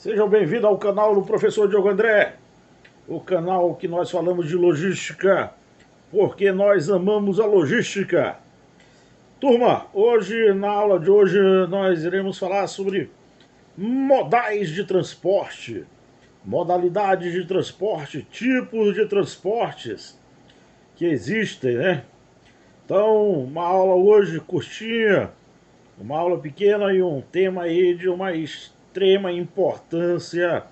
Sejam bem-vindos ao canal do Professor Diogo André, o canal que nós falamos de logística, porque nós amamos a logística. Turma, hoje, na aula de hoje, nós iremos falar sobre modais de transporte, modalidades de transporte, tipos de transportes que existem, né? Então, uma aula hoje curtinha, uma aula pequena e um tema aí de uma extrema importância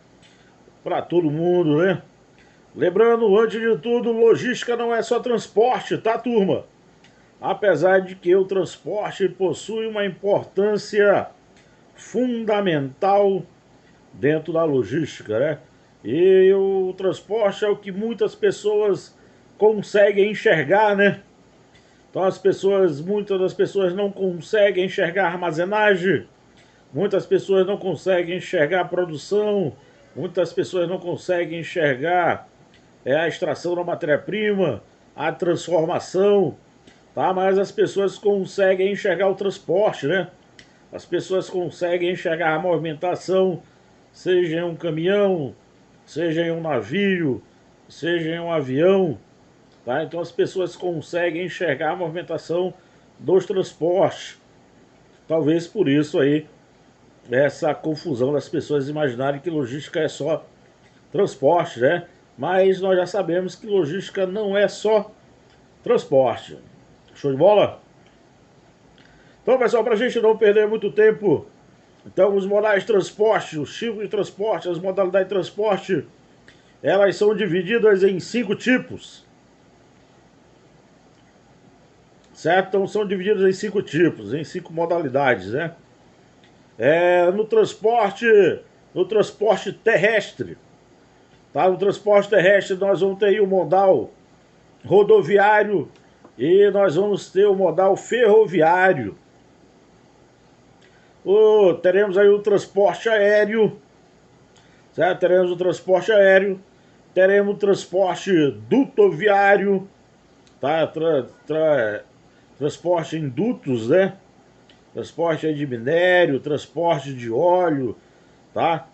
para todo mundo, né? Lembrando, antes de tudo, logística não é só transporte, tá, turma? Apesar de que o transporte possui uma importância fundamental dentro da logística, né? E o transporte é o que muitas pessoas conseguem enxergar, né? Então muitas das pessoas não conseguem enxergar armazenagem, muitas pessoas não conseguem enxergar produção, muitas pessoas não conseguem enxergar a extração da matéria-prima, a transformação, tá? Mas as pessoas conseguem enxergar o transporte, né? As pessoas conseguem enxergar a movimentação, seja em um caminhão, seja em um navio, seja em um avião, tá? Então as pessoas conseguem enxergar a movimentação dos transportes. Talvez por isso aí essa confusão das pessoas imaginarem que logística é só transporte, né? Mas nós já sabemos que logística não é só transporte. Show de bola? Então, pessoal, para a gente não perder muito tempo, então os modais de transporte, os tipos de transporte, as modalidades de transporte, elas são divididas em 5 tipos. Certo? Então são divididas em 5 tipos, em 5 modalidades, né? No transporte terrestre, tá? No transporte terrestre nós vamos ter aí o modal rodoviário e nós vamos ter o modal ferroviário. Teremos aí o transporte aéreo, certo? Teremos o transporte aéreo, teremos o transporte dutoviário, tá? Transporte em dutos, né? Transporte de minério, transporte de óleo, tá?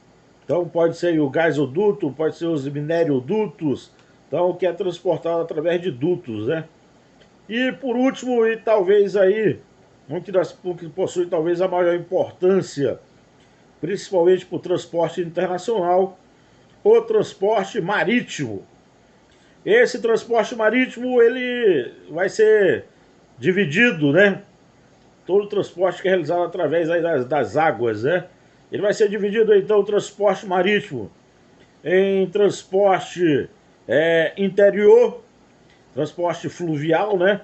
Então pode ser o gasoduto, pode ser os minériodutos, então o que é transportado através de dutos, né? E por último, e talvez aí, o que possui talvez a maior importância, principalmente para o transporte internacional, o transporte marítimo. Esse transporte marítimo, ele vai ser dividido, né? Todo o transporte que é realizado através aí das águas, né? Ele vai ser dividido, então, o transporte marítimo em transporte interior, transporte fluvial, né?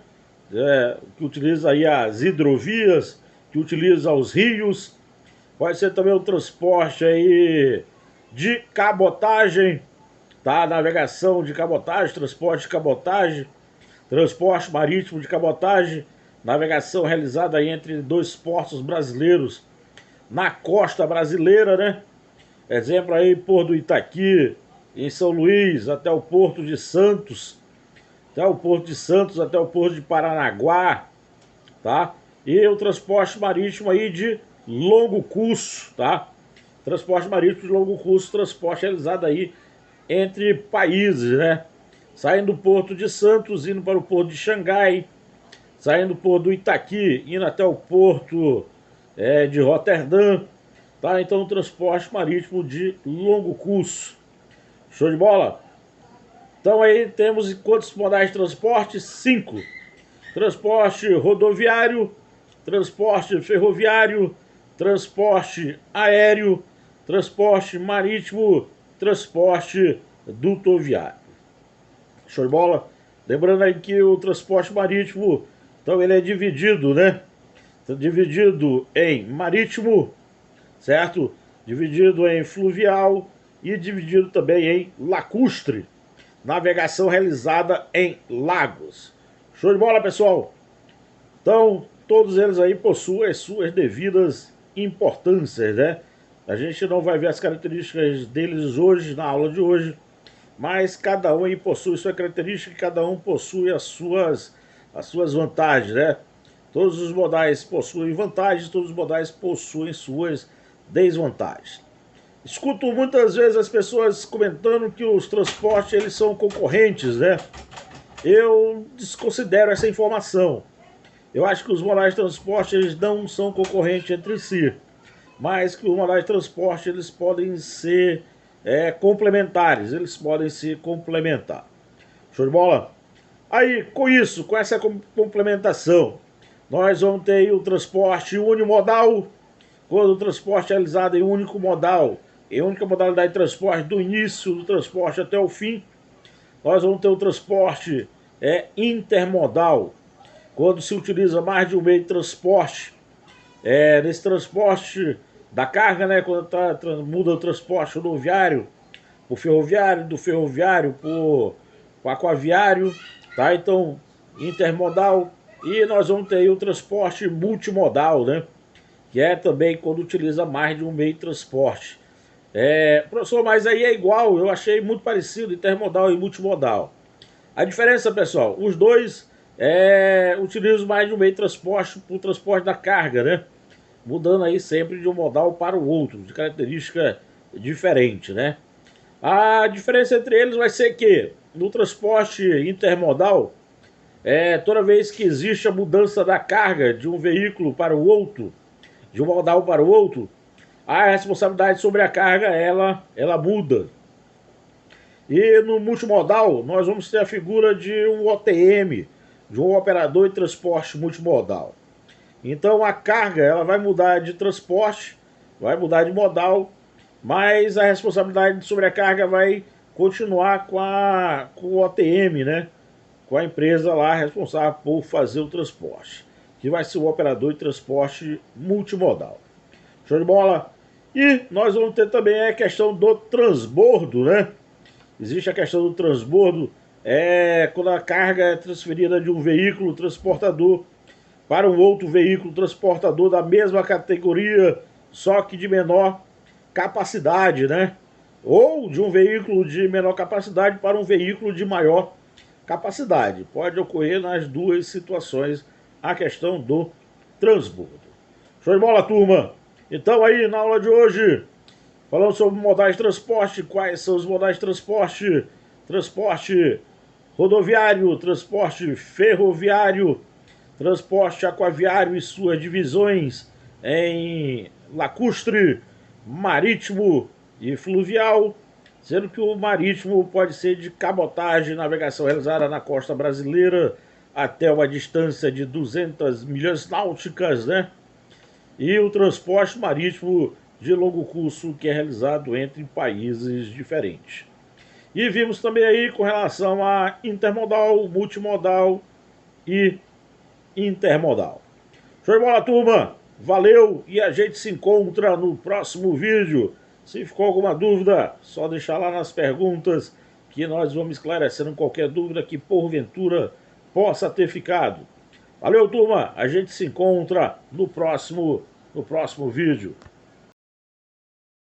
Que utiliza aí as hidrovias, que utiliza os rios. Pode ser também o transporte aí de cabotagem, tá? Navegação de cabotagem, transporte de cabotagem, transporte marítimo de cabotagem, navegação realizada aí entre 2 portos brasileiros na costa brasileira, né? Exemplo aí, Porto do Itaqui, em São Luís, até o Porto de Santos, até o Porto de Santos, até o Porto de Paranaguá, tá? E o transporte marítimo aí de longo curso, tá? Transporte marítimo de longo curso, transporte realizado aí entre países, né? Saindo do Porto de Santos, indo para o Porto de Xangai, saindo do Porto do Itaqui, indo até o Porto de Roterdã, tá? Então, transporte marítimo de longo curso. Show de bola? Então aí temos quantos modais de transporte? 5. Transporte rodoviário, transporte ferroviário, transporte aéreo, transporte marítimo, transporte dutoviário. Show de bola? Lembrando aí que o transporte marítimo, então ele é dividido, né? Dividido em marítimo, certo? Dividido em fluvial e dividido também em lacustre, navegação realizada em lagos. Show de bola, pessoal? Então, todos eles aí possuem as suas devidas importâncias, né? A gente não vai ver as características deles hoje, na aula de hoje, mas cada um aí possui sua característica e cada um possui as suas vantagens, né? Todos os modais possuem vantagens, todos os modais possuem suas desvantagens. Escuto muitas vezes as pessoas comentando que os transportes eles são concorrentes, né? Eu desconsidero essa informação. Eu acho que os modais de transporte eles não são concorrentes entre si, mas que os modais de transporte eles podem ser complementares, eles podem se complementar. Show de bola? Aí, com isso, com essa complementação, nós vamos ter o transporte unimodal, quando o transporte é realizado em único modal, em única modalidade de transporte, do início do transporte até o fim. Nós vamos ter o transporte intermodal, quando se utiliza mais de um meio de transporte. Nesse transporte da carga, né, quando muda o transporte rodoviário para o ferroviário, do ferroviário para o aquaviário, tá? Então, intermodal. E nós vamos ter aí o transporte multimodal, né? Que é também quando utiliza mais de um meio de transporte. Professor, mas aí é igual, eu achei muito parecido intermodal e multimodal. A diferença, pessoal, os dois utilizam mais de um meio de transporte para o transporte da carga, né? Mudando aí sempre de um modal para o outro, de característica diferente, né? A diferença entre eles vai ser que no transporte intermodal, toda vez que existe a mudança da carga de um veículo para o outro, de um modal para o outro, a responsabilidade sobre a carga ela muda. E no multimodal, nós vamos ter a figura de um OTM, de um operador de transporte multimodal. Então a carga ela vai mudar de transporte, vai mudar de modal, mas a responsabilidade sobre a carga vai continuar com o OTM, né? Com a empresa lá responsável por fazer o transporte, que vai ser o operador de transporte multimodal. Show de bola? E nós vamos ter também a questão do transbordo, né? Existe a questão do transbordo, quando a carga é transferida de um veículo transportador para um outro veículo transportador da mesma categoria, só que de menor capacidade, né? Ou de um veículo de menor capacidade para um veículo de maior capacidade. Pode ocorrer nas duas situações a questão do transbordo. Show de bola, turma? Então aí, na aula de hoje, falando sobre modais de transporte, quais são os modais de transporte? Transporte rodoviário, transporte ferroviário, transporte aquaviário e suas divisões em lacustre, marítimo e fluvial, sendo que o marítimo pode ser de cabotagem, navegação realizada na costa brasileira até uma distância de 200 milhas náuticas, né? E o transporte marítimo de longo curso, que é realizado entre países diferentes. E vimos também aí com relação a intermodal, multimodal e intermodal. Show de bola, turma! Valeu e a gente se encontra no próximo vídeo. Se ficou alguma dúvida, só deixar lá nas perguntas que nós vamos esclarecendo qualquer dúvida que porventura possa ter ficado. Valeu, turma! A gente se encontra no próximo vídeo.